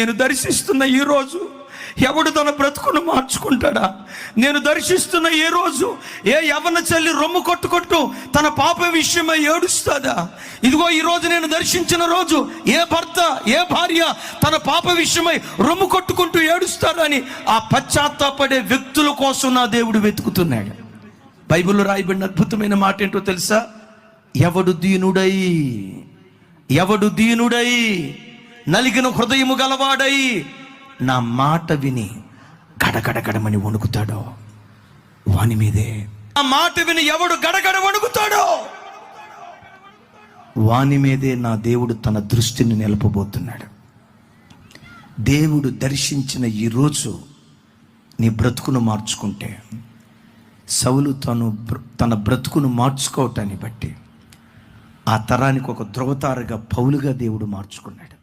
నేను దర్శిస్తున్న ఈ రోజు ఎవడు తన బ్రతుకును మార్చుకుంటాడా? నేను దర్శిస్తున్న ఏ రోజు ఏ యవ్వన చెల్లి రొమ్ము కొట్టుకొట్టు తన పాప విషయమై ఏడుస్తుందా? ఇదిగో ఈ రోజు నేను దర్శించిన రోజు ఏ భర్త ఏ భార్య తన పాప విషయమై రొమ్ము కొట్టుకుంటూ ఏడుస్తాడని ఆ పశ్చాత్తాపడే వ్యక్తుల కోసం నా దేవుడు వెతుకుతున్నాడు. బైబిల్లో రాయబడిన అద్భుతమైన మాట ఏంటో తెలుసా? ఎవడు దీనుడై నలిగిన హృదయము గలవాడై నా మాట విని గడగడగడమని వణుకుతాడో వాని మీదే. ఆ మాట విని ఎవడు గడగడ వణుకుతాడో వాని మీదే నా దేవుడు తన దృష్టిని నిలపబోతున్నాడు. దేవుడు దర్శించిన ఈ రోజు నీ బ్రతుకును మార్చుకుంటే, సౌలు తన బ్రతుకును మార్చుకోవటాన్ని బట్టి ఆ తరానికి ఒక ధ్రువతారగా పౌలుగా దేవుడు మార్చుకున్నాడు.